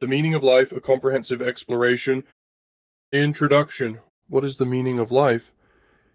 The Meaning of Life, a Comprehensive Exploration. Introduction. What is the meaning of life?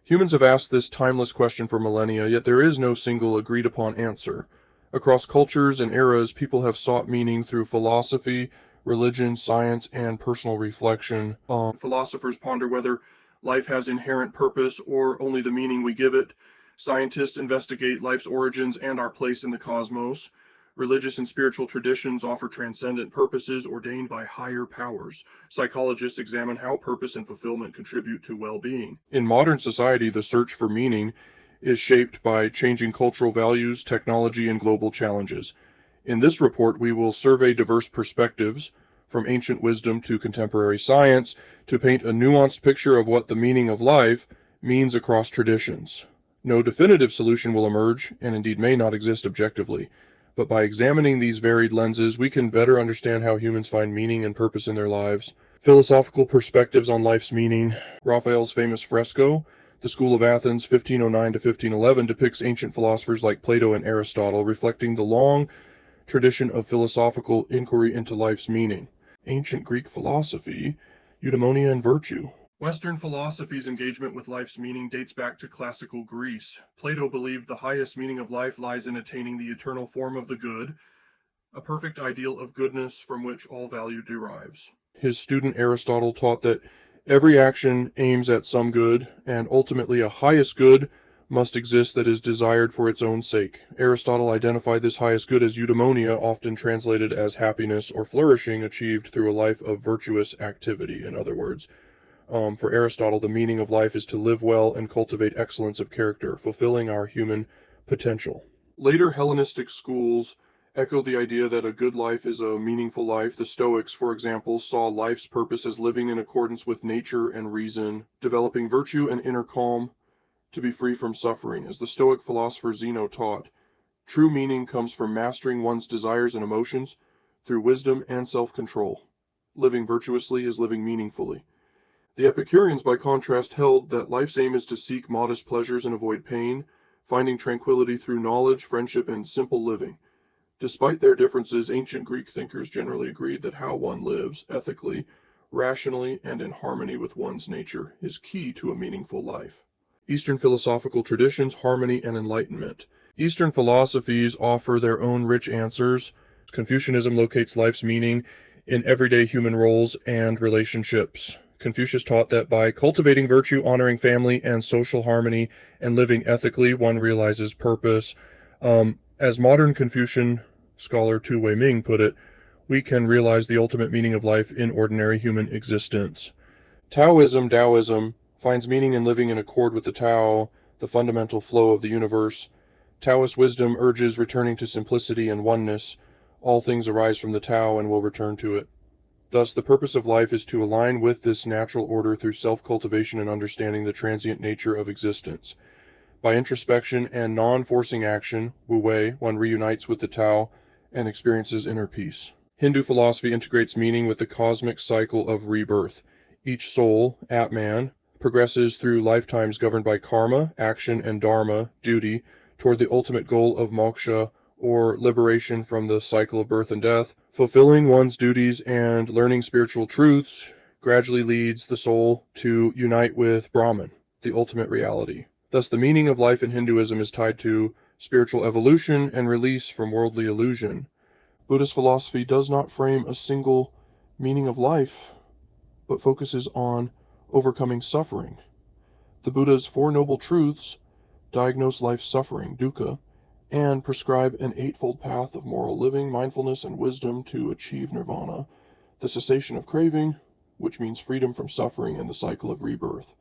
Humans have asked this timeless question for millennia, yet there is no single agreed-upon answer. Across cultures and eras, people have sought meaning through philosophy, religion, science, and personal reflection. Philosophers ponder whether life has inherent purpose or only the meaning we give it. Scientists investigate life's origins and our place in the cosmos. Religious and spiritual traditions offer transcendent purposes ordained by higher powers. Psychologists examine how purpose and fulfillment contribute to well-being. In modern society, the search for meaning is shaped by changing cultural values, technology, and global challenges. In this report, we will survey diverse perspectives, from ancient wisdom to contemporary science, to paint a nuanced picture of what the meaning of life means across traditions. No definitive solution will emerge, and indeed may not exist objectively. But by examining these varied lenses, we can better understand how humans find meaning and purpose in their lives. Philosophical perspectives on life's meaning. Raphael's famous fresco, The School of Athens, 1509 to 1511, depicts ancient philosophers like Plato and Aristotle, reflecting the long tradition of philosophical inquiry into life's meaning. Ancient Greek philosophy, eudaimonia and virtue. Western philosophy's engagement with life's meaning dates back to classical Greece. Plato believed the highest meaning of life lies in attaining the eternal form of the good, a perfect ideal of goodness from which all value derives. His student Aristotle taught that every action aims at some good, and ultimately a highest good must exist that is desired for its own sake. Aristotle identified this highest good as eudaimonia, often translated as happiness or flourishing achieved through a life of virtuous activity, in other words. For Aristotle, the meaning of life is to live well and cultivate excellence of character, fulfilling our human potential. Later Hellenistic schools echo the idea that a good life is a meaningful life. The Stoics, for example, saw life's purpose as living in accordance with nature and reason, developing virtue and inner calm to be free from suffering. As the Stoic philosopher Zeno taught, true meaning comes from mastering one's desires and emotions through wisdom and self-control. Living virtuously is living meaningfully. The Epicureans, by contrast, held that life's aim is to seek modest pleasures and avoid pain, finding tranquility through knowledge, friendship, and simple living. Despite their differences, ancient Greek thinkers generally agreed that how one lives, ethically, rationally, and in harmony with one's nature, is key to a meaningful life. Eastern philosophical traditions, harmony, and enlightenment. Eastern philosophies offer their own rich answers. Confucianism locates life's meaning in everyday human roles and relationships. Confucius taught that by cultivating virtue, honoring family and social harmony, and living ethically, one realizes purpose. As modern Confucian scholar Tu Weiming put it, we can realize the ultimate meaning of life in ordinary human existence. Taoism finds meaning in living in accord with the Tao, the fundamental flow of the universe. Taoist wisdom urges returning to simplicity and oneness. All things arise from the Tao and will return to it. Thus, the purpose of life is to align with this natural order through self-cultivation and understanding the transient nature of existence. By introspection and non-forcing action, Wu Wei, one reunites with the Tao and experiences inner peace. Hindu philosophy integrates meaning with the cosmic cycle of rebirth. Each soul, Atman, progresses through lifetimes governed by karma, action, and dharma, duty, toward the ultimate goal of moksha, or liberation from the cycle of birth and death. Fulfilling one's duties and learning spiritual truths gradually leads the soul to unite with Brahman, the ultimate reality. Thus, the meaning of life in Hinduism is tied to spiritual evolution and release from worldly illusion. Buddhist philosophy does not frame a single meaning of life, but focuses on overcoming suffering. The Buddha's Four Noble Truths diagnose life's suffering, dukkha, and prescribe an eightfold path of moral living, mindfulness, and wisdom to achieve nirvana, the cessation of craving, which means freedom from suffering and the cycle of rebirth.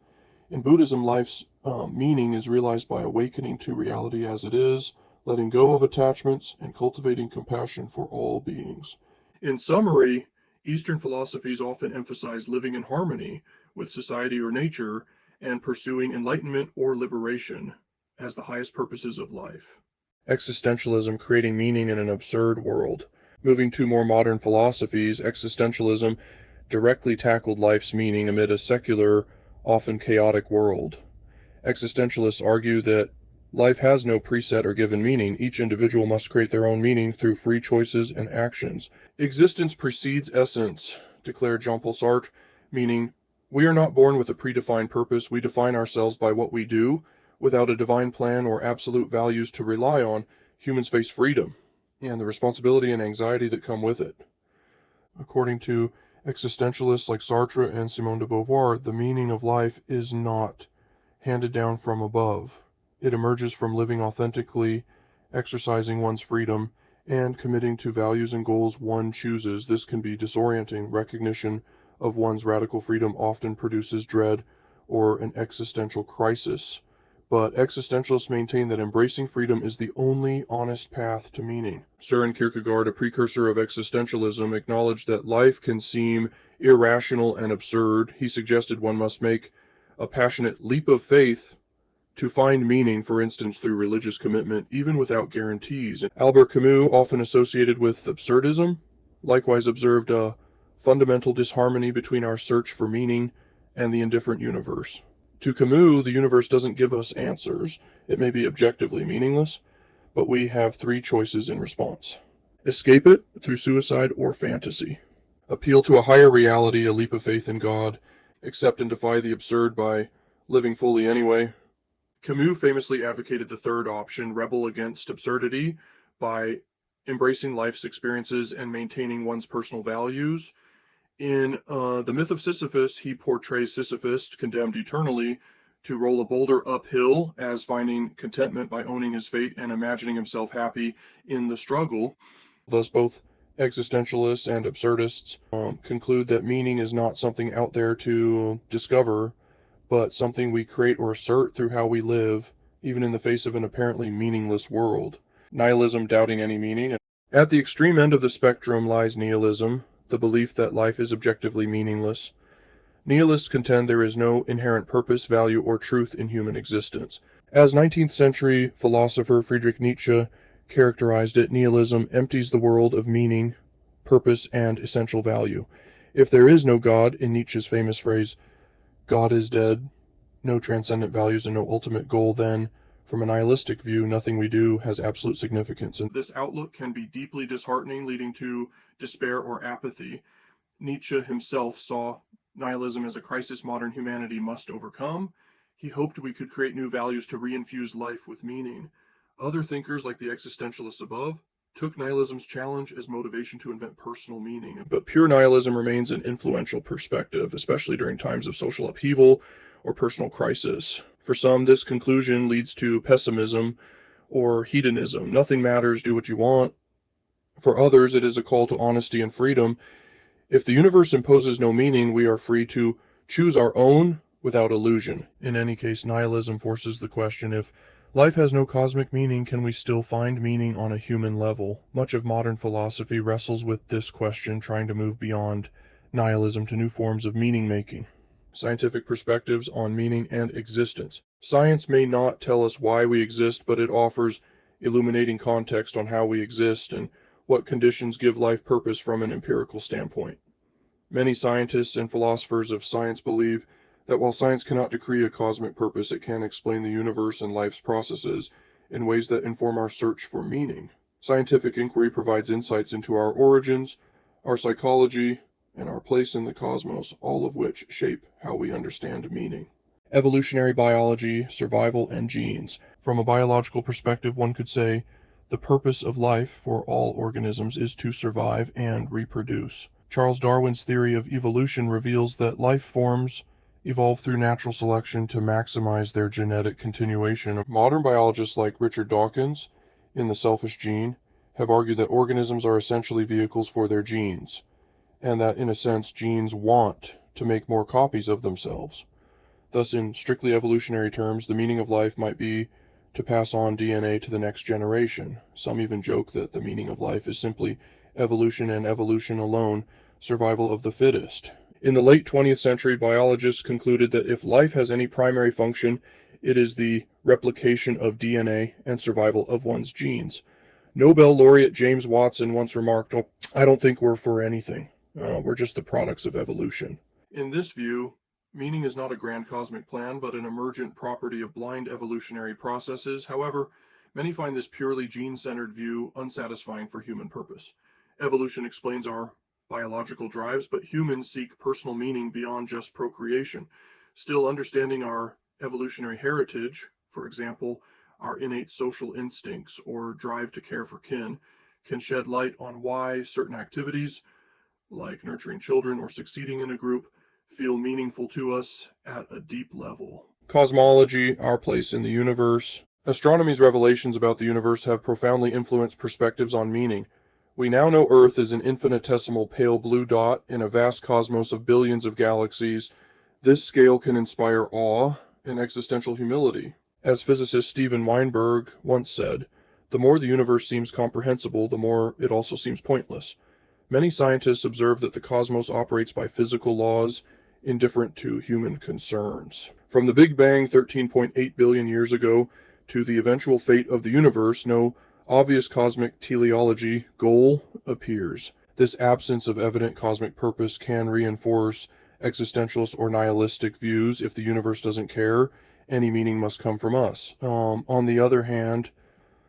In Buddhism, life's meaning is realized by awakening to reality as it is, letting go of attachments, and cultivating compassion for all beings. In summary, Eastern philosophies often emphasize living in harmony with society or nature and pursuing enlightenment or liberation as the highest purposes of life. Existentialism, creating meaning in an absurd world. Moving to more modern philosophies, existentialism directly tackled life's meaning amid a secular, often chaotic world. Existentialists argue that Life has no preset or given meaning. Each individual must create their own meaning through free choices and actions. Existence precedes essence, declared Jean-Paul Sartre, meaning we are not born with a predefined purpose. We define ourselves by what we do. Without a divine plan or absolute values to rely on, humans face freedom and the responsibility and anxiety that come with it. According to existentialists like Sartre and Simone de Beauvoir, the meaning of life is not handed down from above. It emerges from living authentically, exercising one's freedom, and committing to values and goals one chooses. This can be disorienting. Recognition of one's radical freedom often produces dread or an existential crisis. But existentialists maintain that embracing freedom is the only honest path to meaning. Søren Kierkegaard, a precursor of existentialism, acknowledged that life can seem irrational and absurd. He suggested one must make a passionate leap of faith to find meaning, for instance, through religious commitment, even without guarantees. Albert Camus, often associated with absurdism, likewise observed a fundamental disharmony between our search for meaning and the indifferent universe. To Camus, the universe doesn't give us answers. It may be objectively meaningless, but we have three choices in response. Escape it through suicide or fantasy. Appeal to a higher reality, a leap of faith in God. Accept and defy the absurd by living fully anyway. Camus famously advocated the third option, rebel against absurdity, by embracing life's experiences and maintaining one's personal values. In The Myth of Sisyphus, he portrays Sisyphus, condemned eternally, to roll a boulder uphill as finding contentment by owning his fate and imagining himself happy in the struggle. Thus, both existentialists and absurdists conclude that meaning is not something out there to discover, but something we create or assert through how we live, even in the face of an apparently meaningless world. Nihilism, doubting any meaning. At the extreme end of the spectrum lies nihilism, the belief that life is objectively meaningless. Nihilists contend there is no inherent purpose, value, or truth in human existence. As 19th century philosopher Friedrich Nietzsche characterized it, nihilism empties the world of meaning, purpose, and essential value. If there is no God, in Nietzsche's famous phrase, God is dead, no transcendent values and no ultimate goal, then, from a nihilistic view, nothing we do has absolute significance. And this outlook can be deeply disheartening, leading to despair or apathy. Nietzsche himself saw nihilism as a crisis modern humanity must overcome. He hoped we could create new values to reinfuse life with meaning. Other thinkers, like the existentialists above, took nihilism's challenge as motivation to invent personal meaning. But pure nihilism remains an influential perspective, especially during times of social upheaval or personal crisis. For some, this conclusion leads to pessimism or hedonism. Nothing matters, do what you want. For others, it is a call to honesty and freedom. If the universe imposes no meaning, we are free to choose our own without illusion. In any case, nihilism forces the question, if life has no cosmic meaning, can we still find meaning on a human level? Much of modern philosophy wrestles with this question, trying to move beyond nihilism to new forms of meaning-making. Scientific perspectives on meaning and existence. Science may not tell us why we exist, but it offers illuminating context on how we exist and what conditions give life purpose from an empirical standpoint. Many scientists and philosophers of science believe that while science cannot decree a cosmic purpose, it can explain the universe and life's processes in ways that inform our search for meaning. Scientific inquiry provides insights into our origins, our psychology, and our place in the cosmos, all of which shape how we understand meaning. Evolutionary biology, survival, and genes. From a biological perspective, one could say the purpose of life for all organisms is to survive and reproduce. Charles Darwin's theory of evolution reveals that life forms evolve through natural selection to maximize their genetic continuation. Modern biologists like Richard Dawkins, in The Selfish Gene, have argued that organisms are essentially vehicles for their genes, and that, in a sense, genes want to make more copies of themselves. Thus, in strictly evolutionary terms, the meaning of life might be to pass on DNA to the next generation. Some even joke that the meaning of life is simply evolution and evolution alone, survival of the fittest. In the late 20th century, biologists concluded that if life has any primary function, it is the replication of DNA and survival of one's genes. Nobel laureate James Watson once remarked, "I don't think we're for anything. We're just the products of evolution." In this view, Meaning is not a grand cosmic plan, but an emergent property of blind evolutionary processes. However, many find this purely gene-centered view unsatisfying for human purpose. Evolution explains our biological drives, but humans seek personal meaning beyond just procreation. Still, understanding our evolutionary heritage, for example, our innate social instincts or drive to care for kin, can shed light on why certain activities, like nurturing children or succeeding in a group, feel meaningful to us at a deep level. Cosmology, our place in the universe. Astronomy's revelations about the universe have profoundly influenced perspectives on meaning. We now know Earth is an infinitesimal pale blue dot in a vast cosmos of billions of galaxies. This scale can inspire awe and existential humility. As physicist Steven Weinberg once said, the more the universe seems comprehensible, the more it also seems pointless. Many scientists observe that the cosmos operates by physical laws indifferent to human concerns. From the Big Bang 13.8 billion years ago to the eventual fate of the universe, no obvious cosmic teleology goal appears. This absence of evident cosmic purpose can reinforce existentialist or nihilistic views. If the universe doesn't care, any meaning must come from us. On the other hand,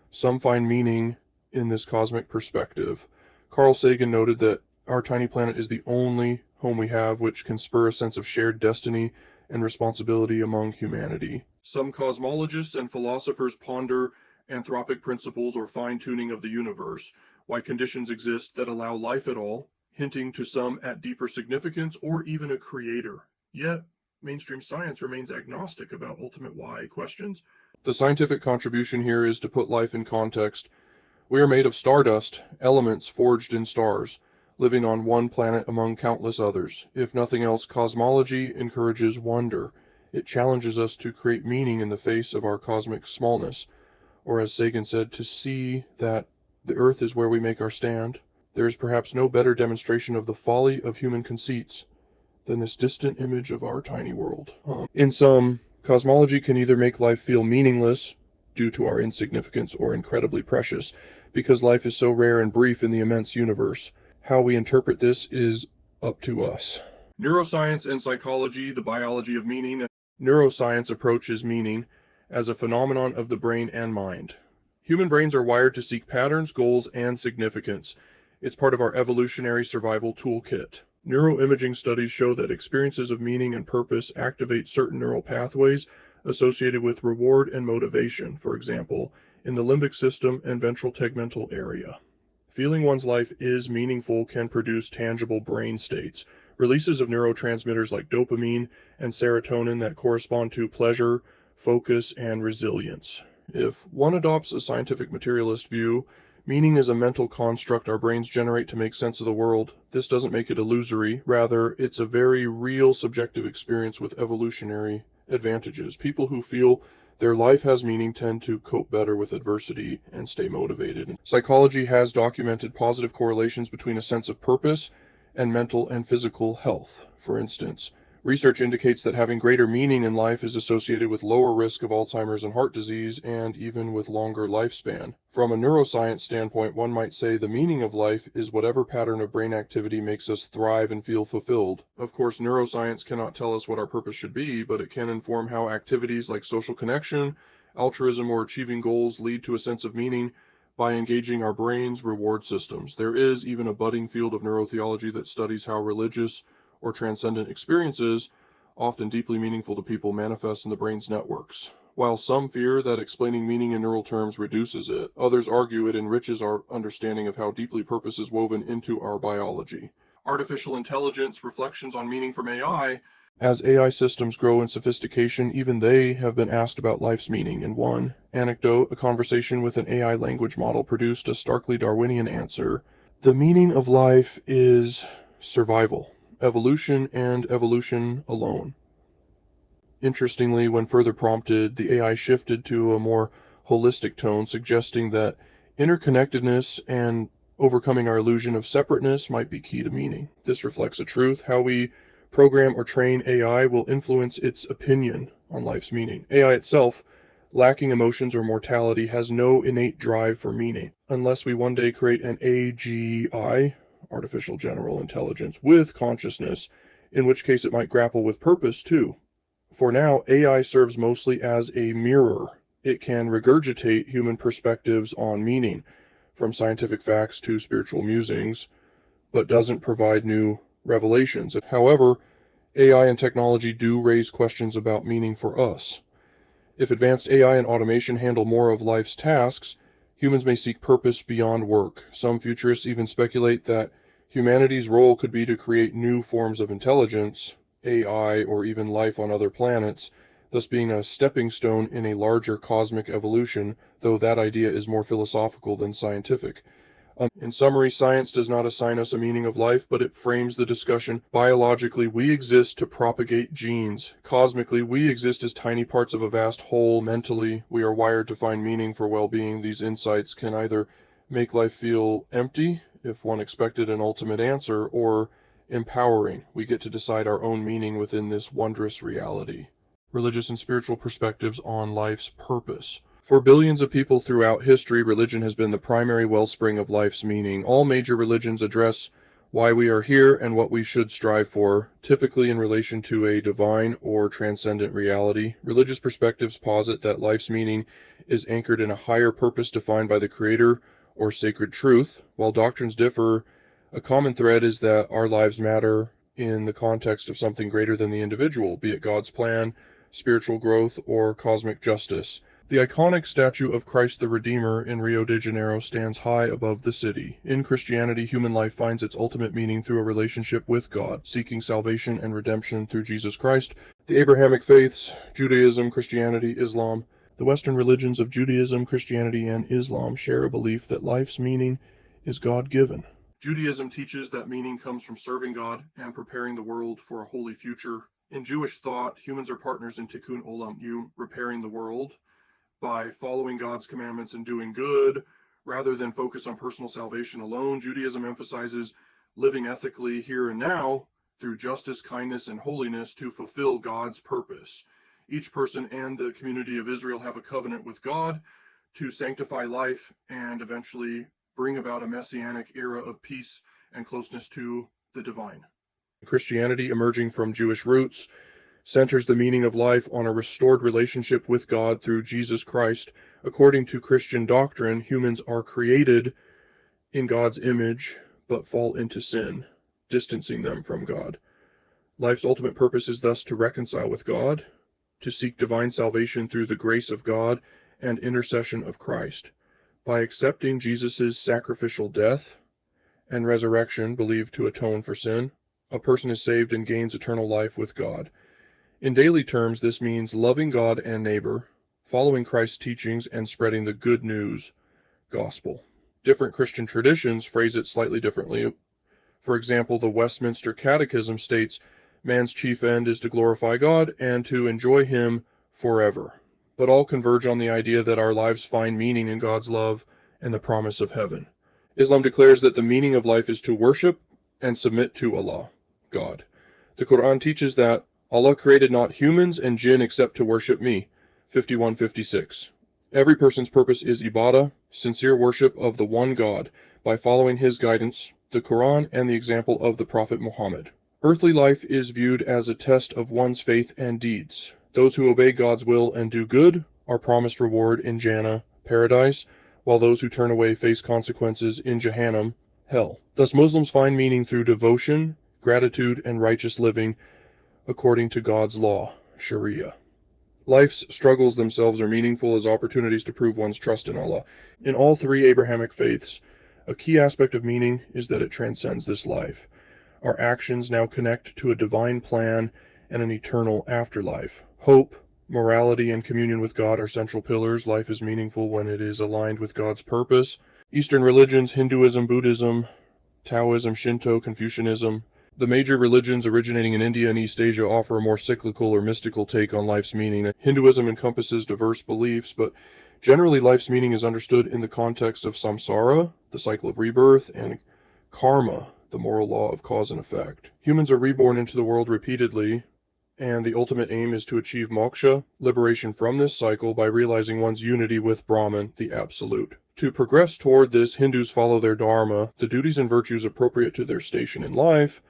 some find meaning in this cosmic perspective. Carl Sagan noted that our tiny planet is the only home we have which can spur a sense of shared destiny and responsibility among humanity. Some cosmologists and philosophers ponder anthropic principles or fine-tuning of the universe, why conditions exist that allow life at all, hinting to some at deeper significance or even a creator. Yet, mainstream science remains agnostic about ultimate why questions. The scientific contribution here is to put life in context. We are made of stardust, elements forged in stars, living on one planet among countless others. If nothing else, cosmology encourages wonder. It challenges us to create meaning in the face of our cosmic smallness, or as Sagan said, to see that the earth is where we make our stand. There is perhaps no better demonstration of the folly of human conceits than this distant image of our tiny world. In sum, cosmology can either make life feel meaningless due to our insignificance or incredibly precious, because life is so rare and brief in the immense universe. How we interpret this is up to us. Neuroscience and psychology, the biology of meaning. Neuroscience approaches meaning as a phenomenon of the brain and mind. Human brains are wired to seek patterns, goals, and significance. It's part of our evolutionary survival toolkit. Neuroimaging studies show that experiences of meaning and purpose activate certain neural pathways associated with reward and motivation, for example, in the limbic system and ventral tegmental area. Feeling one's life is meaningful can produce tangible brain states, releases of neurotransmitters like dopamine and serotonin that correspond to pleasure, focus, and resilience. If one adopts a scientific materialist view, meaning is a mental construct our brains generate to make sense of the world. This doesn't make it illusory. Rather, it's a very real subjective experience with evolutionary advantages. People who feel their life has meaning tend to cope better with adversity and stay motivated. Psychology has documented positive correlations between a sense of purpose and mental and physical health. For instance, research indicates that having greater meaning in life is associated with lower risk of Alzheimer's and heart disease, and even with longer lifespan. From a neuroscience standpoint, one might say the meaning of life is whatever pattern of brain activity makes us thrive and feel fulfilled. Of course, neuroscience cannot tell us what our purpose should be, but it can inform how activities like social connection, altruism, or achieving goals lead to a sense of meaning by engaging our brain's reward systems. There is even a budding field of neurotheology that studies how religious or transcendent experiences, often deeply meaningful to people, manifest in the brain's networks. While some fear that explaining meaning in neural terms reduces it, others argue it enriches our understanding of how deeply purpose is woven into our biology. Artificial intelligence, reflections on meaning from AI. As AI systems grow in sophistication, even they have been asked about life's meaning. In one anecdote, a conversation with an AI language model produced a starkly Darwinian answer. The meaning of life is survival. Evolution and evolution alone. Interestingly, when further prompted, the AI shifted to a more holistic tone, suggesting that interconnectedness and overcoming our illusion of separateness might be key to meaning. This reflects a truth. How we program or train AI will influence its opinion on life's meaning. AI itself, lacking emotions or mortality, has no innate drive for meaning. Unless we one day create an AGI, artificial general intelligence, with consciousness, in which case it might grapple with purpose too. For now, AI serves mostly as a mirror. It can regurgitate human perspectives on meaning, from scientific facts to spiritual musings, but doesn't provide new revelations. However, AI and technology do raise questions about meaning for us. If advanced AI and automation handle more of life's tasks, humans may seek purpose beyond work. Some futurists even speculate that humanity's role could be to create new forms of intelligence, AI, or even life on other planets, thus being a stepping stone in a larger cosmic evolution, though that idea is more philosophical than scientific. In summary, science does not assign us a meaning of life, but it frames the discussion. Biologically, we exist to propagate genes. Cosmically, we exist as tiny parts of a vast whole. Mentally, we are wired to find meaning for well-being. These insights can either make life feel empty, if one expected an ultimate answer, or empowering. We get to decide our own meaning within this wondrous reality. Religious and spiritual perspectives on life's purpose. For billions of people throughout history, religion has been the primary wellspring of life's meaning. All major religions address why we are here and what we should strive for, typically in relation to a divine or transcendent reality. Religious perspectives posit that life's meaning is anchored in a higher purpose defined by the Creator or sacred truth. While doctrines differ, a common thread is that our lives matter in the context of something greater than the individual, be it God's plan, spiritual growth, or cosmic justice. The iconic statue of Christ the Redeemer in Rio de Janeiro stands high above the city. In Christianity, human life finds its ultimate meaning through a relationship with God, seeking salvation and redemption through Jesus Christ. The Abrahamic faiths, Judaism, Christianity, Islam. The Western religions of Judaism, Christianity, and Islam share a belief that life's meaning is God-given. Judaism teaches that meaning comes from serving God and preparing the world for a holy future. In Jewish thought, humans are partners in Tikkun Olam, repairing the world, by following God's commandments and doing good, rather than focus on personal salvation alone. Judaism emphasizes living ethically here and now through justice, kindness, and holiness to fulfill God's purpose. Each person and the community of Israel have a covenant with God to sanctify life and eventually bring about a messianic era of peace and closeness to the divine. Christianity, emerging from Jewish roots, centers the meaning of life on a restored relationship with God through Jesus Christ. According to Christian doctrine, humans are created in God's image, but fall into sin, distancing them from God. Life's ultimate purpose is thus to reconcile with God, to seek divine salvation through the grace of God and intercession of Christ. By accepting Jesus' sacrificial death and resurrection, believed to atone for sin, a person is saved and gains eternal life with God. In daily terms, this means loving God and neighbor, following Christ's teachings, and spreading the good news, gospel. Different Christian traditions phrase it slightly differently. For example, the Westminster Catechism states, man's chief end is to glorify God and to enjoy Him forever. But all converge on the idea that our lives find meaning in God's love and the promise of heaven. Islam declares that the meaning of life is to worship and submit to Allah, God. The Quran teaches that Allah created not humans and jinn except to worship me, 51:56. Every person's purpose is ibadah, sincere worship of the one God, by following His guidance, the Quran, and the example of the Prophet Muhammad. Earthly life is viewed as a test of one's faith and deeds. Those who obey God's will and do good are promised reward in Jannah, paradise, while those who turn away face consequences in Jahannam, hell. Thus Muslims find meaning through devotion, gratitude, and righteous living according to God's law, Sharia. Life's struggles themselves are meaningful as opportunities to prove one's trust in Allah. In all three Abrahamic faiths, a key aspect of meaning is that it transcends this life. Our actions now connect to a divine plan and an eternal afterlife. Hope, morality, and communion with God are central pillars. Life is meaningful when it is aligned with God's purpose. Eastern religions, Hinduism, Buddhism, Taoism, Shinto, Confucianism, the major religions originating in India and East Asia offer a more cyclical or mystical take on life's meaning. Hinduism encompasses diverse beliefs, but generally life's meaning is understood in the context of samsara, the cycle of rebirth, and karma, the moral law of cause and effect. Humans are reborn into the world repeatedly, and the ultimate aim is to achieve moksha, liberation from this cycle, by realizing one's unity with Brahman, the Absolute. To progress toward this, Hindus follow their dharma, the duties and virtues appropriate to their station in life,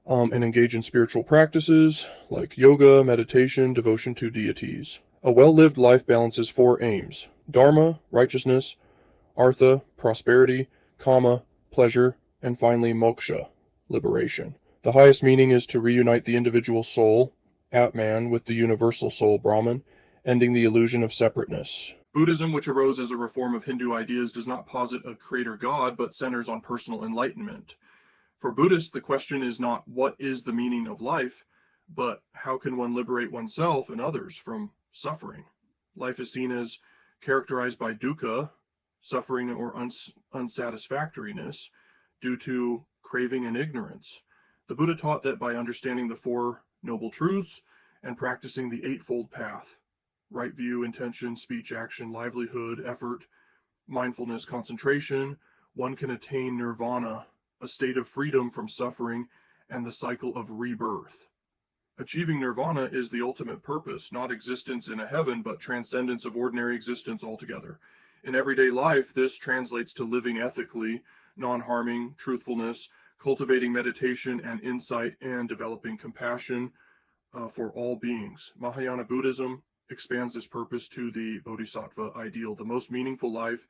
and engage in spiritual practices like yoga, meditation, devotion to deities. A well-lived life balances four aims: dharma, righteousness; artha, prosperity; kama, pleasure; and finally moksha, liberation. The highest meaning is to reunite the individual soul, Atman, with the universal soul, Brahman, ending the illusion of separateness. Buddhism, which arose as a reform of Hindu ideas, does not posit a creator god, but centers on personal enlightenment. For Buddhists, the question is not what is the meaning of life, but how can one liberate oneself and others from suffering. Life is seen as characterized by dukkha, suffering or unsatisfactoriness, due to craving and ignorance. The Buddha taught that by understanding the Four Noble Truths and practicing the Eightfold Path, right view, intention, speech, action, livelihood, effort, mindfulness, concentration, one can attain nirvana, a state of freedom from suffering and the cycle of rebirth. Achieving nirvana is the ultimate purpose, not existence in a heaven, but transcendence of ordinary existence altogether. In everyday life, this translates to living ethically, non-harming, truthfulness, cultivating meditation and insight, and developing compassion for all beings. Mahayana Buddhism expands this purpose to the Bodhisattva ideal. The most meaningful life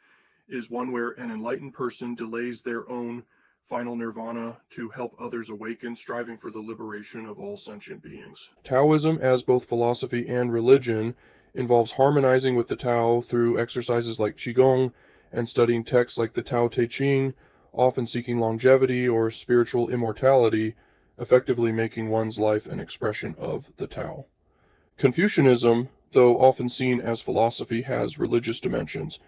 is one where an enlightened person delays their own final nirvana to help others awaken, striving for the liberation of all sentient beings. Taoism, as both philosophy and religion, involves harmonizing with the Tao through exercises like Qigong and studying texts like the Tao Te Ching, often seeking longevity or spiritual immortality, effectively making one's life an expression of the Tao. Confucianism, though often seen as philosophy, has religious dimensions.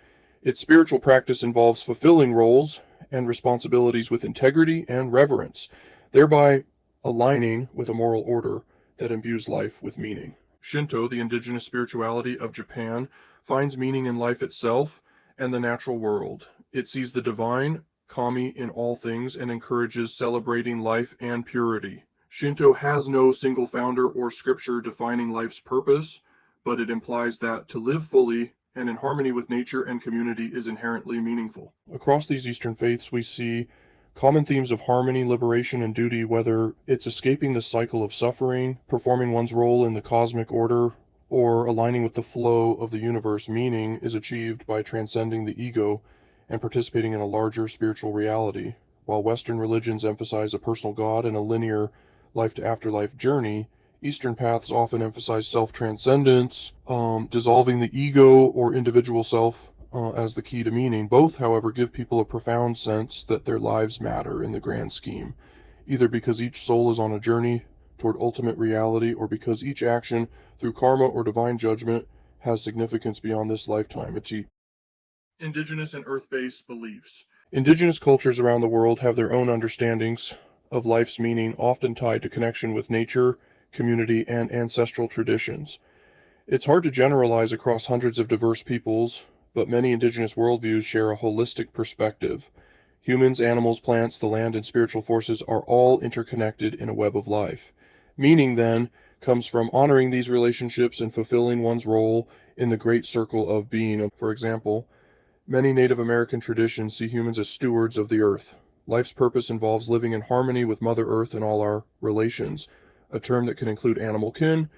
Its spiritual practice involves fulfilling roles and responsibilities with integrity and reverence, thereby aligning with a moral order that imbues life with meaning. Shinto, the indigenous spirituality of Japan, finds meaning in life itself and the natural world. It sees the divine, kami, in all things and encourages celebrating life and purity. Shinto has no single founder or scripture defining life's purpose, but it implies that to live fully and in harmony with nature and community is inherently meaningful. Across these Eastern faiths, we see common themes of harmony, liberation, and duty, whether it's escaping the cycle of suffering, performing one's role in the cosmic order, or aligning with the flow of the universe. Meaning is achieved by transcending the ego and participating in a larger spiritual reality. While Western religions emphasize a personal God and a linear life-to-afterlife journey, Eastern paths often emphasize self-transcendence, dissolving the ego or individual self as the key to meaning. Both, however, give people a profound sense that their lives matter in the grand scheme, either because each soul is on a journey toward ultimate reality, or because each action, through karma or divine judgment, has significance beyond this lifetime. Indigenous and earth-based beliefs. Indigenous cultures around the world have their own understandings of life's meaning, often tied to connection with nature, community, and ancestral traditions. It's hard to generalize across hundreds of diverse peoples, but many indigenous worldviews share a holistic perspective. Humans, animals, plants, the land, and spiritual forces are all interconnected in a web of life. Meaning, then, comes from honoring these relationships and fulfilling one's role in the great circle of being. For example, many Native American traditions see humans as stewards of the earth. Life's purpose involves living in harmony with Mother Earth and all our relations, a term that can include animal kin,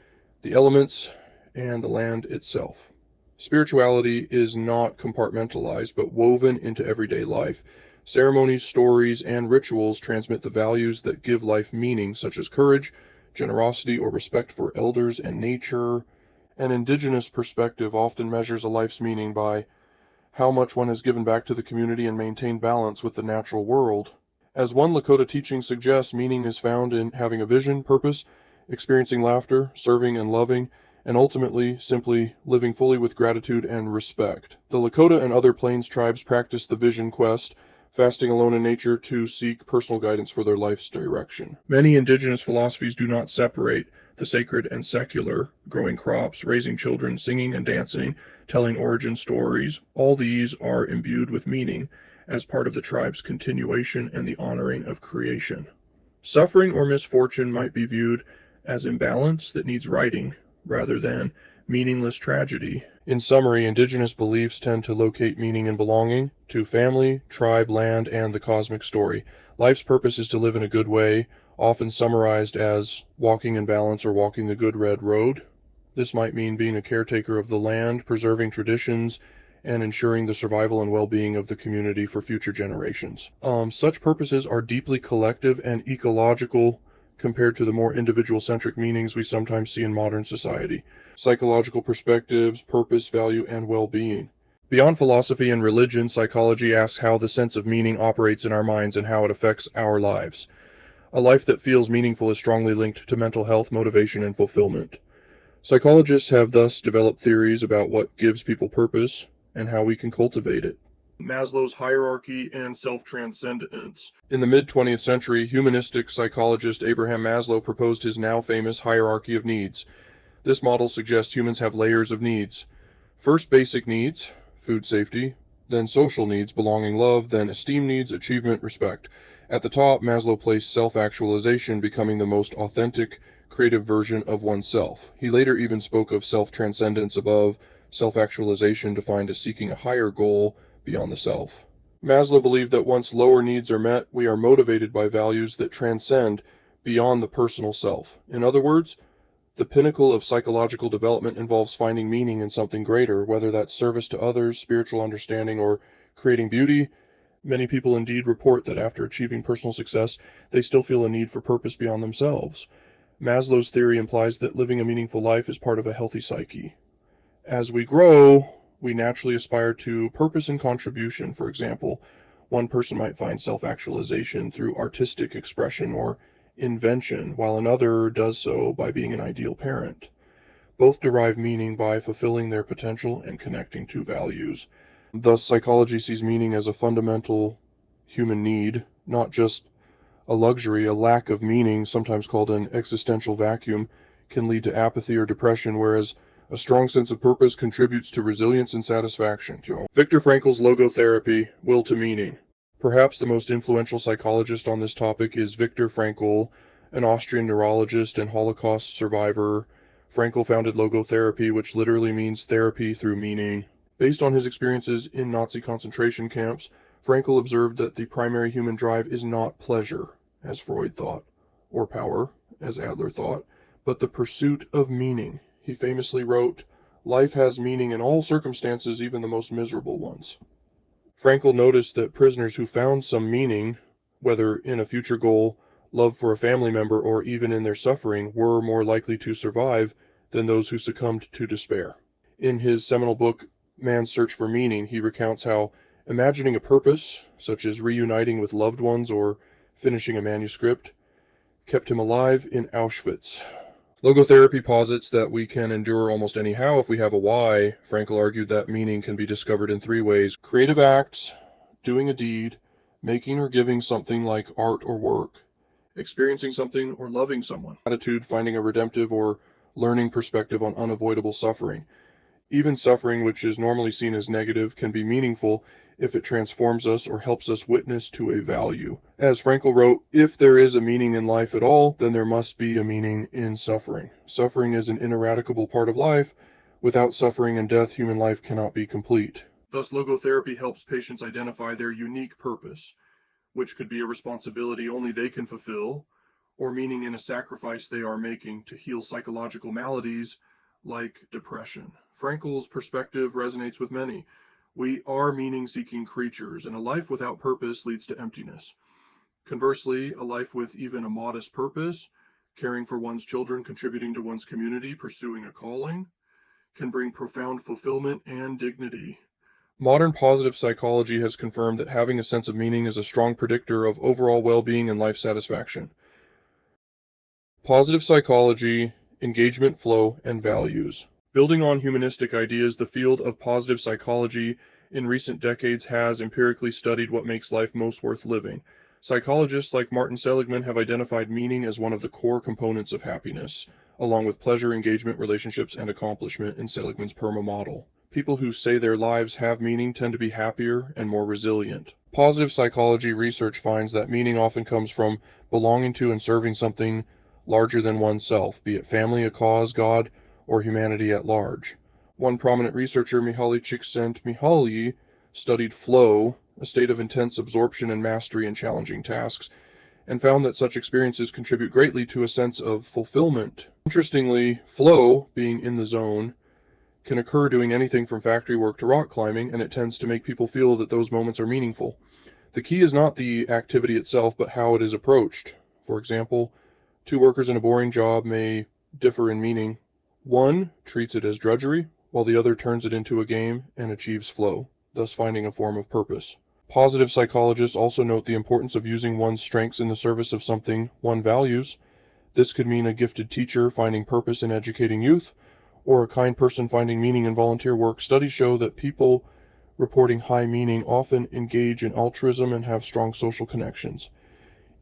the elements, and the land itself. Spirituality is not compartmentalized, but woven into everyday life. Ceremonies, stories, and rituals transmit the values that give life meaning, such as courage, generosity, or respect for elders and nature. An indigenous perspective often measures a life's meaning by how much one has given back to the community and maintained balance with the natural world. As one Lakota teaching suggests, meaning is found in having a vision, purpose, experiencing laughter, serving and loving, and ultimately simply living fully with gratitude and respect. The Lakota and other Plains tribes practice the vision quest, fasting alone in nature to seek personal guidance for their life's direction. Many indigenous philosophies do not separate the sacred and secular, growing crops, raising children, singing and dancing, telling origin stories. All these are imbued with meaning as part of the tribe's continuation and the honoring of creation. Suffering or misfortune might be viewed as imbalance that needs righting, rather than meaningless tragedy. In summary, indigenous beliefs tend to locate meaning in belonging to family, tribe, land, and the cosmic story. Life's purpose is to live in a good way, often summarized as walking in balance or walking the good red road. This might mean being a caretaker of the land, preserving traditions, and ensuring the survival and well-being of the community for future generations. Such purposes are deeply collective and ecological compared to the more individual-centric meanings we sometimes see in modern society. Psychological perspectives, purpose, value, and well-being. Beyond philosophy and religion, psychology asks how the sense of meaning operates in our minds and how it affects our lives. A life that feels meaningful is strongly linked to mental health, motivation, and fulfillment. Psychologists have thus developed theories about what gives people purpose and how we can cultivate it. Maslow's hierarchy and self-transcendence. In the mid-20th century, humanistic psychologist Abraham Maslow proposed his now famous hierarchy of needs. This model suggests humans have layers of needs. First, basic needs, food safety, then social needs, belonging, love, then esteem needs, achievement, respect. At the top, Maslow placed self-actualization, becoming the most authentic, creative version of oneself. He later even spoke of self-transcendence above, self-actualization defined as seeking a higher goal beyond the self. Maslow believed that once lower needs are met, we are motivated by values that transcend beyond the personal self. In other words, the pinnacle of psychological development involves finding meaning in something greater, whether that's service to others, spiritual understanding, or creating beauty. Many people indeed report that after achieving personal success, they still feel a need for purpose beyond themselves. Maslow's theory implies that living a meaningful life is part of a healthy psyche. As we grow, we naturally aspire to purpose and contribution. For example, one person might find self-actualization through artistic expression or invention, while another does so by being an ideal parent. Both derive meaning by fulfilling their potential and connecting to values. Thus, psychology sees meaning as a fundamental human need, not just a luxury. A lack of meaning, sometimes called an existential vacuum, can lead to apathy or depression, whereas a strong sense of purpose contributes to resilience and satisfaction. Viktor Frankl's logotherapy, will to meaning. Perhaps the most influential psychologist on this topic is Viktor Frankl, an Austrian neurologist and Holocaust survivor. Frankl founded logotherapy, which literally means therapy through meaning. Based on his experiences in Nazi concentration camps, Frankl observed that the primary human drive is not pleasure, as Freud thought, or power, as Adler thought, but the pursuit of meaning. He famously wrote, "Life has meaning in all circumstances, even the most miserable ones." Frankl noticed that prisoners who found some meaning, whether in a future goal, love for a family member, or even in their suffering, were more likely to survive than those who succumbed to despair. In his seminal book, Man's Search for Meaning, he recounts how imagining a purpose, such as reuniting with loved ones or finishing a manuscript, kept him alive in Auschwitz. Logotherapy posits that we can endure almost anyhow if we have a why. Frankl argued that meaning can be discovered in three ways: creative acts, doing a deed, making or giving something like art or work, experiencing something or loving someone, attitude, finding a redemptive or learning perspective on unavoidable suffering. Even suffering, which is normally seen as negative, can be meaningful if it transforms us or helps us witness to a value. As Frankl wrote, "If there is a meaning in life at all, then there must be a meaning in suffering. Suffering is an ineradicable part of life. Without suffering and death, human life cannot be complete." Thus, logotherapy helps patients identify their unique purpose, which could be a responsibility only they can fulfill, or meaning in a sacrifice they are making to heal psychological maladies like depression. Frankl's perspective resonates with many. We are meaning-seeking creatures, and a life without purpose leads to emptiness. Conversely, a life with even a modest purpose, caring for one's children, contributing to one's community, pursuing a calling, can bring profound fulfillment and dignity. Modern positive psychology has confirmed that having a sense of meaning is a strong predictor of overall well-being and life satisfaction. Positive psychology, engagement flow, and values. Building on humanistic ideas, the field of positive psychology in recent decades has empirically studied what makes life most worth living. Psychologists like Martin Seligman have identified meaning as one of the core components of happiness, along with pleasure, engagement, relationships, and accomplishment in Seligman's PERMA model. People who say their lives have meaning tend to be happier and more resilient. Positive psychology research finds that meaning often comes from belonging to and serving something larger than oneself, be it family, a cause, God, or humanity at large. One prominent researcher, Mihaly Csikszentmihalyi, studied flow, a state of intense absorption and mastery in challenging tasks, and found that such experiences contribute greatly to a sense of fulfillment. Interestingly, flow, being in the zone, can occur doing anything from factory work to rock climbing, and it tends to make people feel that those moments are meaningful. The key is not the activity itself, but how it is approached. For example, two workers in a boring job may differ in meaning. One treats it as drudgery, while the other turns it into a game and achieves flow, thus finding a form of purpose. Positive psychologists also note the importance of using one's strengths in the service of something one values. This could mean a gifted teacher finding purpose in educating youth, or a kind person finding meaning in volunteer work. Studies show that people reporting high meaning often engage in altruism and have strong social connections.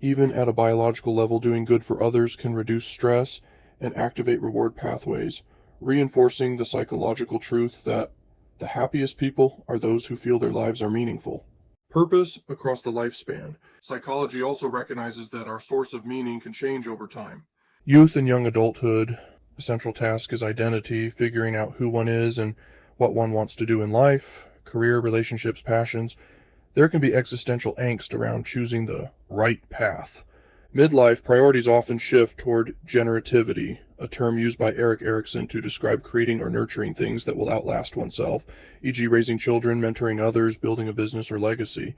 Even at a biological level, doing good for others can reduce stress and activate reward pathways, reinforcing the psychological truth that the happiest people are those who feel their lives are meaningful. Purpose across the lifespan. Psychology also recognizes that our source of meaning can change over time. Youth and young adulthood, the central task is identity, figuring out who one is and what one wants to do in life, career, relationships, passions. There can be existential angst around choosing the right path. Midlife, priorities often shift toward generativity, a term used by Erik Erikson to describe creating or nurturing things that will outlast oneself, e.g. raising children, mentoring others, building a business or legacy.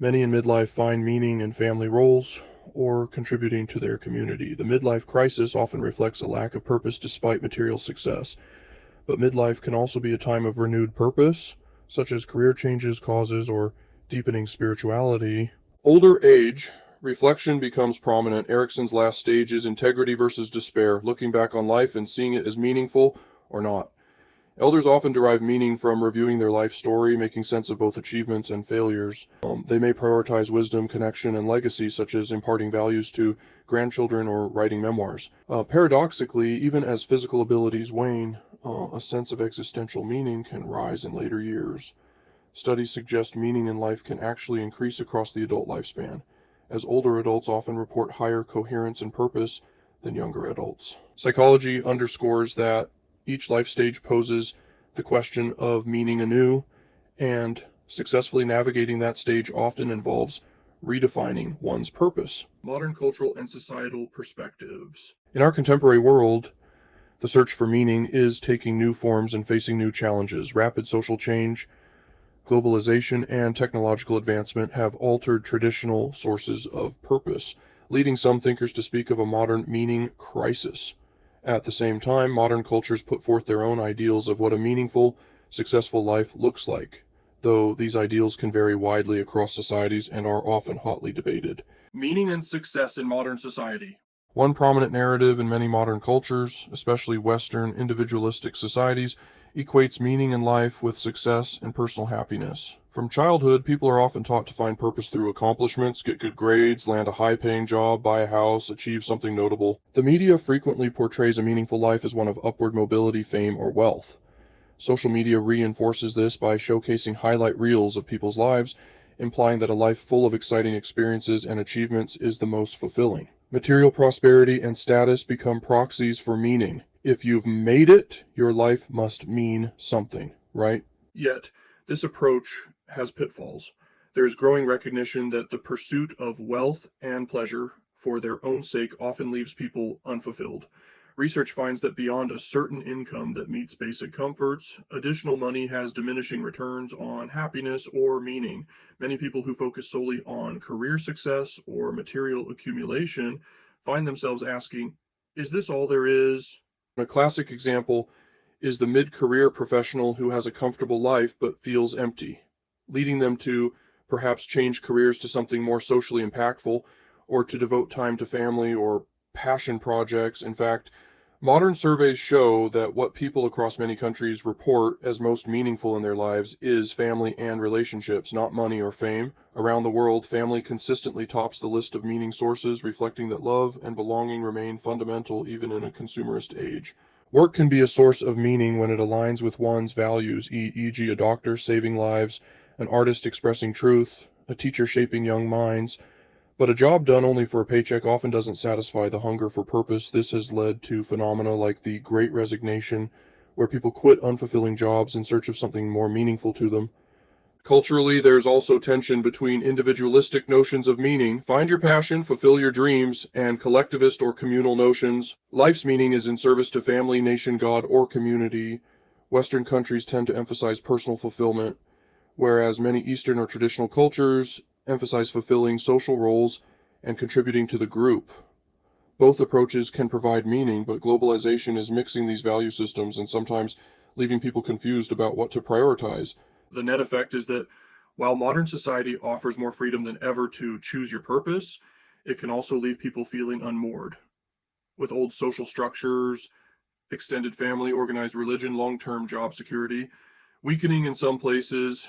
Many in midlife find meaning in family roles or contributing to their community. The midlife crisis often reflects a lack of purpose despite material success. But midlife can also be a time of renewed purpose, such as career changes, causes, or deepening spirituality. Older age, reflection becomes prominent. Erikson's last stage is integrity versus despair, looking back on life and seeing it as meaningful or not. Elders often derive meaning from reviewing their life story, making sense of both achievements and failures. They may prioritize wisdom, connection, and legacy, such as imparting values to grandchildren or writing memoirs. Paradoxically, even as physical abilities wane, a sense of existential meaning can rise in later years. Studies suggest meaning in life can actually increase across the adult lifespan, as older adults often report higher coherence and purpose than younger adults. Psychology underscores that each life stage poses the question of meaning anew, and successfully navigating that stage often involves redefining one's purpose. Modern cultural and societal perspectives. In our contemporary world, the search for meaning is taking new forms and facing new challenges. Rapid social change, globalization, and technological advancement have altered traditional sources of purpose, leading some thinkers to speak of a modern meaning crisis. At the same time, modern cultures put forth their own ideals of what a meaningful, successful life looks like, though these ideals can vary widely across societies and are often hotly debated. Meaning and success in modern society. One prominent narrative in many modern cultures, especially Western individualistic societies, equates meaning in life with success and personal happiness. From childhood, people are often taught to find purpose through accomplishments, get good grades, land a high-paying job, buy a house, achieve something notable. The media frequently portrays a meaningful life as one of upward mobility, fame, or wealth. Social media reinforces this by showcasing highlight reels of people's lives, implying that a life full of exciting experiences and achievements is the most fulfilling. Material prosperity and status become proxies for meaning. If you've made it, your life must mean something, right? Yet, this approach has pitfalls. There is growing recognition that the pursuit of wealth and pleasure for their own sake often leaves people unfulfilled. Research finds that beyond a certain income that meets basic comforts, additional money has diminishing returns on happiness or meaning. Many people who focus solely on career success or material accumulation find themselves asking, is this all there is? A classic example is the mid-career professional who has a comfortable life but feels empty, leading them to perhaps change careers to something more socially impactful or to devote time to family or passion projects. In fact, modern surveys show that what people across many countries report as most meaningful in their lives is family and relationships, not money or fame. Around the world, family consistently tops the list of meaning sources, reflecting that love and belonging remain fundamental even in a consumerist age. Work can be a source of meaning when it aligns with one's values, e.g. a doctor saving lives, an artist expressing truth, a teacher shaping young minds. But a job done only for a paycheck often doesn't satisfy the hunger for purpose. This has led to phenomena like the Great Resignation, where people quit unfulfilling jobs in search of something more meaningful to them. Culturally, there's also tension between individualistic notions of meaning, find your passion, fulfill your dreams, and collectivist or communal notions. Life's meaning is in service to family, nation, God, or community. Western countries tend to emphasize personal fulfillment, whereas many Eastern or traditional cultures emphasize fulfilling social roles and contributing to the group. Both approaches can provide meaning, but globalization is mixing these value systems and sometimes leaving people confused about what to prioritize. The net effect is that while modern society offers more freedom than ever to choose your purpose, it can also leave people feeling unmoored. With old social structures, extended family, organized religion, long-term job security, weakening in some places,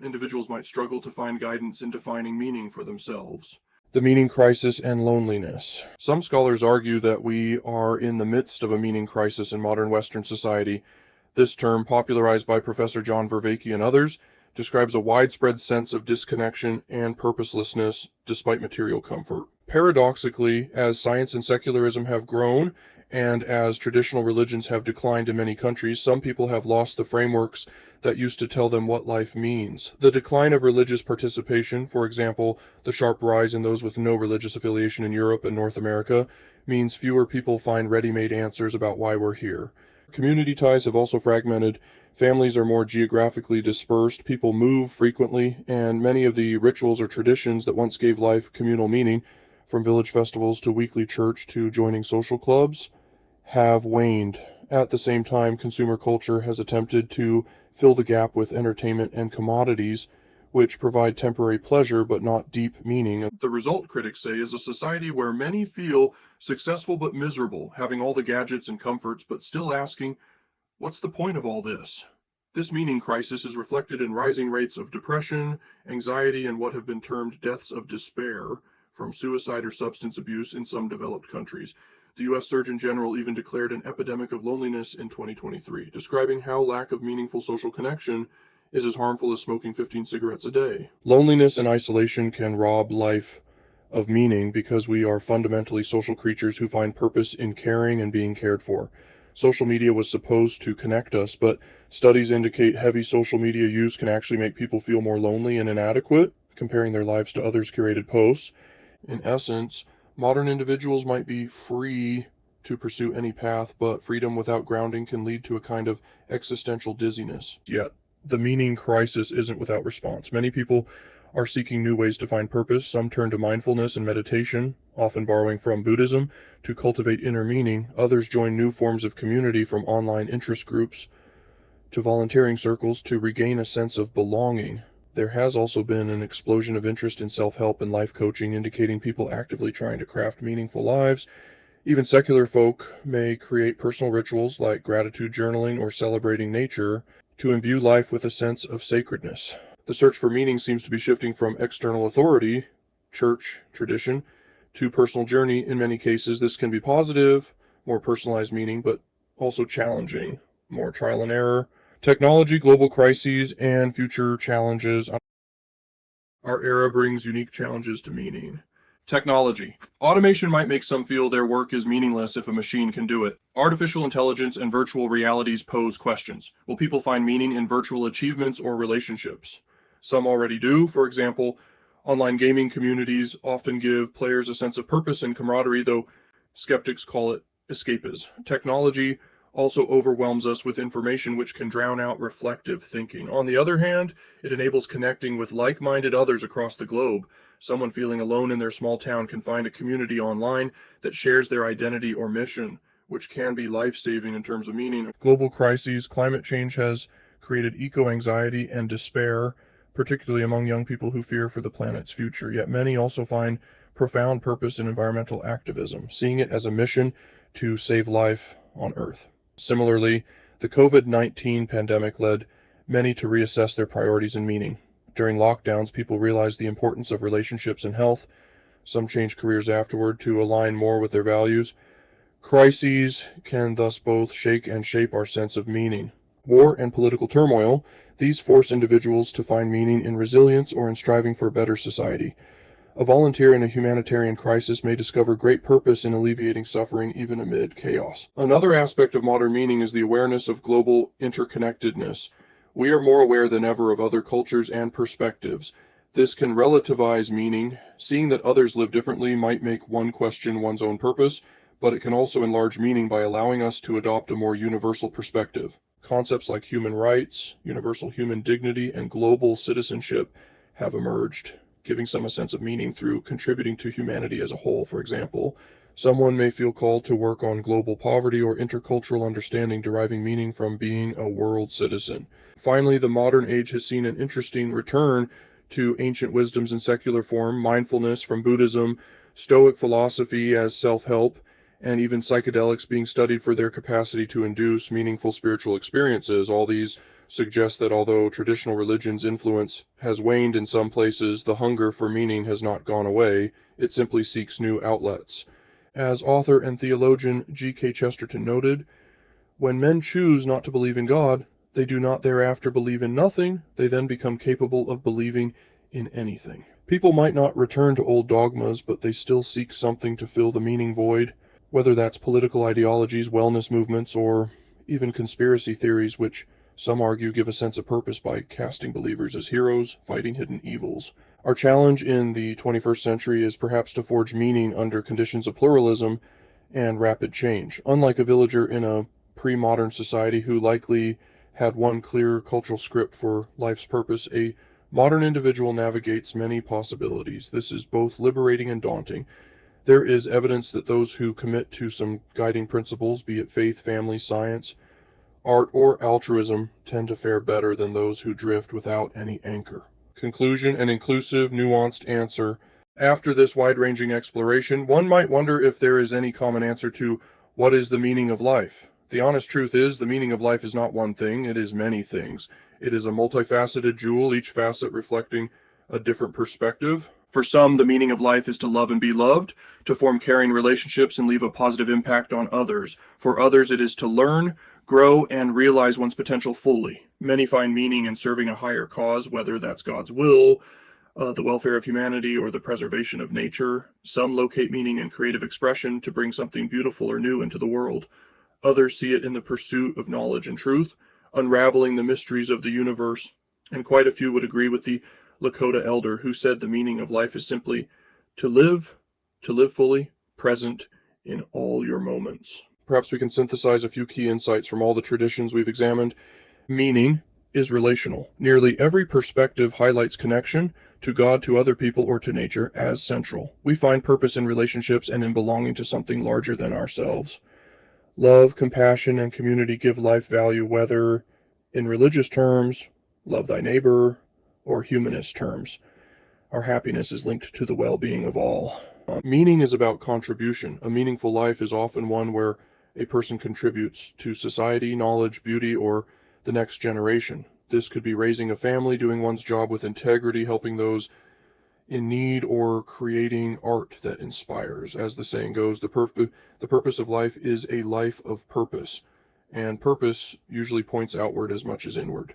individuals might struggle to find guidance in defining meaning for themselves. The meaning crisis and loneliness. Some scholars argue that we are in the midst of a meaning crisis in modern Western society. This term, popularized by Professor John Vervaeke and others, describes a widespread sense of disconnection and purposelessness despite material comfort. Paradoxically, as science and secularism have grown, and as traditional religions have declined in many countries, some people have lost the frameworks that used to tell them what life means. The decline of religious participation, for example, the sharp rise in those with no religious affiliation in Europe and North America, means fewer people find ready-made answers about why we're here. Community ties have also fragmented. Families are more geographically dispersed, people move frequently, and many of the rituals or traditions that once gave life communal meaning, from village festivals to weekly church to joining social clubs, have waned. At the same time, consumer culture has attempted to fill the gap with entertainment and commodities, which provide temporary pleasure but not deep meaning. The result, critics say, is a society where many feel successful but miserable, having all the gadgets and comforts but still asking, what's the point of all this? This meaning crisis is reflected in rising rates of depression, anxiety, and what have been termed deaths of despair from suicide or substance abuse in some developed countries. The U.S. Surgeon General even declared an epidemic of loneliness in 2023, describing how lack of meaningful social connection is as harmful as smoking 15 cigarettes a day. Loneliness and isolation can rob life of meaning because we are fundamentally social creatures who find purpose in caring and being cared for. Social media was supposed to connect us, but studies indicate heavy social media use can actually make people feel more lonely and inadequate, comparing their lives to others' curated posts. In essence, modern individuals might be free to pursue any path, but freedom without grounding can lead to a kind of existential dizziness. Yet, the meaning crisis isn't without response. Many people are seeking new ways to find purpose. Some turn to mindfulness and meditation, often borrowing from Buddhism, to cultivate inner meaning. Others join new forms of community, from online interest groups to volunteering circles, to regain a sense of belonging. There has also been an explosion of interest in self-help and life coaching, indicating people actively trying to craft meaningful lives. Even secular folk may create personal rituals like gratitude journaling or celebrating nature to imbue life with a sense of sacredness. The search for meaning seems to be shifting from external authority, church, tradition, to personal journey. In many cases, this can be positive, more personalized meaning, but also challenging, more trial and error. Technology, global crises, and future challenges. Our era brings unique challenges to meaning. Technology. Automation might make some feel their work is meaningless if a machine can do it. Artificial intelligence and virtual realities pose questions. Will people find meaning in virtual achievements or relationships? Some already do. For example, online gaming communities often give players a sense of purpose and camaraderie, though skeptics call it escapism. Technology also overwhelms us with information which can drown out reflective thinking. On the other hand, it enables connecting with like-minded others across the globe. Someone feeling alone in their small town can find a community online that shares their identity or mission, which can be life-saving in terms of meaning. Global crises, climate change has created eco-anxiety and despair, particularly among young people who fear for the planet's future. Yet many also find profound purpose in environmental activism, seeing it as a mission to save life on Earth. Similarly, the COVID-19 pandemic led many to reassess their priorities and meaning. During lockdowns, people realized the importance of relationships and health. Some changed careers afterward to align more with their values. Crises can thus both shake and shape our sense of meaning. War and political turmoil, these force individuals to find meaning in resilience or in striving for a better society. A volunteer in a humanitarian crisis may discover great purpose in alleviating suffering even amid chaos. Another aspect of modern meaning is the awareness of global interconnectedness. We are more aware than ever of other cultures and perspectives. This can relativize meaning. Seeing that others live differently might make one question one's own purpose, but it can also enlarge meaning by allowing us to adopt a more universal perspective. Concepts like human rights, universal human dignity, and global citizenship have emerged, giving some a sense of meaning through contributing to humanity as a whole. For example, someone may feel called to work on global poverty or intercultural understanding, deriving meaning from being a world citizen. Finally, the modern age has seen an interesting return to ancient wisdoms in secular form, mindfulness from Buddhism, Stoic philosophy as self-help, and even psychedelics being studied for their capacity to induce meaningful spiritual experiences. All these suggest that although traditional religion's influence has waned in some places, the hunger for meaning has not gone away. It simply seeks new outlets. As author and theologian G.K. Chesterton noted, when men choose not to believe in God, they do not thereafter believe in nothing. They then become capable of believing in anything. People might not return to old dogmas, but they still seek something to fill the meaning void, whether that's political ideologies, wellness movements, or even conspiracy theories, which some argue give a sense of purpose by casting believers as heroes fighting hidden evils. Our challenge in the 21st century is perhaps to forge meaning under conditions of pluralism and rapid change. Unlike a villager in a pre-modern society who likely had one clear cultural script for life's purpose, a modern individual navigates many possibilities. This is both liberating and daunting. There is evidence that those who commit to some guiding principles, be it faith, family, science, art, or altruism, tend to fare better than those who drift without any anchor. Conclusion: an inclusive, nuanced answer. After this wide-ranging exploration, one might wonder if there is any common answer to what is the meaning of life. The honest truth is, the meaning of life is not one thing, it is many things. It is a multifaceted jewel, each facet reflecting a different perspective. For some, the meaning of life is to love and be loved, to form caring relationships and leave a positive impact on others. For others, it is to learn, grow, and realize one's potential fully. Many find meaning in serving a higher cause, whether that's God's will, the welfare of humanity, or the preservation of nature. Some locate meaning in creative expression to bring something beautiful or new into the world. Others see it in the pursuit of knowledge and truth, unraveling the mysteries of the universe. And quite a few would agree with the Lakota elder who said the meaning of life is simply to live fully, present in all your moments. Perhaps we can synthesize a few key insights from all the traditions we've examined. Meaning is relational. Nearly every perspective highlights connection to God, to other people, or to nature as central. We find purpose in relationships and in belonging to something larger than ourselves. Love, compassion, and community give life value, whether in religious terms, love thy neighbor, or humanist terms. Our happiness is linked to the well-being of all. Meaning is about contribution. A meaningful life is often one where a person contributes to society, knowledge, beauty, or the next generation. This could be raising a family, doing one's job with integrity, helping those in need, or creating art that inspires. As the saying goes, the purpose of life is a life of purpose, and purpose usually points outward as much as inward.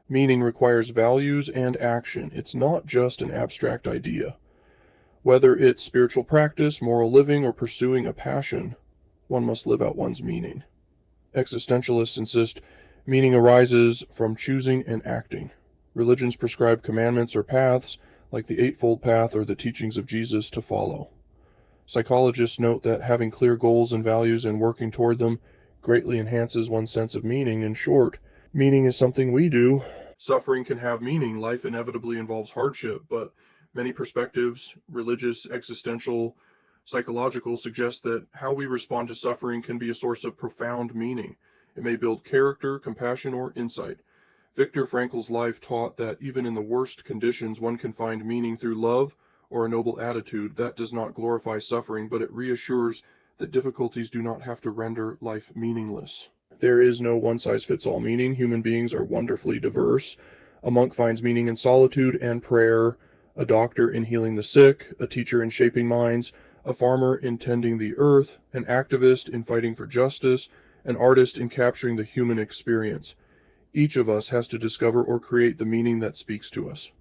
Meaning requires values and action. It's not just an abstract idea. Whether it's spiritual practice, moral living, or pursuing a passion, one must live out one's meaning. Existentialists insist meaning arises from choosing and acting. Religions prescribe commandments or paths, like the Eightfold Path or the teachings of Jesus, to follow. Psychologists note that having clear goals and values and working toward them greatly enhances one's sense of meaning. In short, meaning is something we do. Suffering can have meaning. Life inevitably involves hardship, but many perspectives, religious, existential, psychological, suggest that how we respond to suffering can be a source of profound meaning. It may build character, compassion, or insight. Viktor Frankl's life taught that even in the worst conditions, one can find meaning through love or a noble attitude. That does not glorify suffering, but it reassures that difficulties do not have to render life meaningless. There is no one-size-fits-all meaning. Human beings are wonderfully diverse. A monk finds meaning in solitude and prayer, a doctor in healing the sick, a teacher in shaping minds, a farmer in tending the earth, an activist in fighting for justice, an artist in capturing the human experience. Each of us has to discover or create the meaning that speaks to us.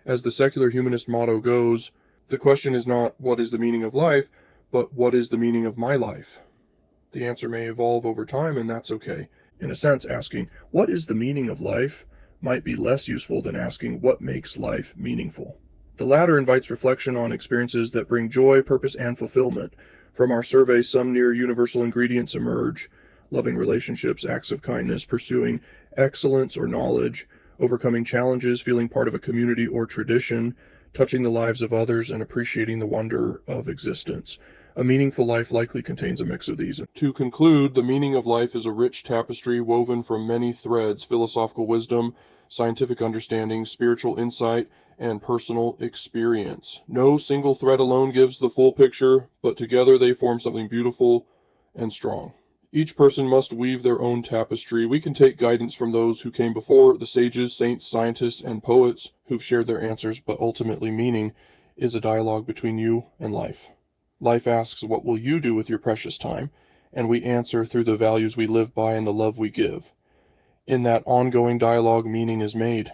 As the secular humanist motto goes, the question is not what is the meaning of life, but what is the meaning of my life? The answer may evolve over time, and that's okay. In a sense, asking, "What is the meaning of life?" might be less useful than asking, "What makes life meaningful?" The latter invites reflection on experiences that bring joy, purpose, and fulfillment. From our survey, some near universal ingredients emerge: loving relationships, acts of kindness, pursuing excellence or knowledge, overcoming challenges, feeling part of a community or tradition, touching the lives of others, and appreciating the wonder of existence. A meaningful life likely contains a mix of these. To conclude, the meaning of life is a rich tapestry woven from many threads: philosophical wisdom, scientific understanding, spiritual insight, and personal experience. No single thread alone gives the full picture, but together they form something beautiful and strong. Each person must weave their own tapestry. We can take guidance from those who came before, the sages, saints, scientists, and poets who've shared their answers, but ultimately meaning is a dialogue between you and life. Life asks, "What will you do with your precious time?" And we answer through the values we live by and the love we give. In that ongoing dialogue, meaning is made.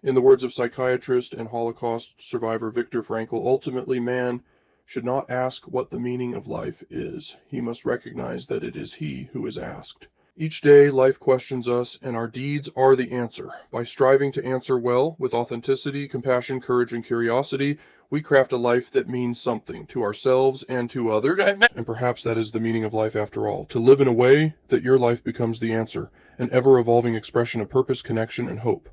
In the words of psychiatrist and Holocaust survivor Viktor Frankl, ultimately man should not ask what the meaning of life is. He must recognize that it is he who is asked. Each day, life questions us, and our deeds are the answer. By striving to answer well, with authenticity, compassion, courage, and curiosity, we craft a life that means something to ourselves and to others. And perhaps that is the meaning of life after all: to live in a way that your life becomes the answer, an ever-evolving expression of purpose, connection, and hope.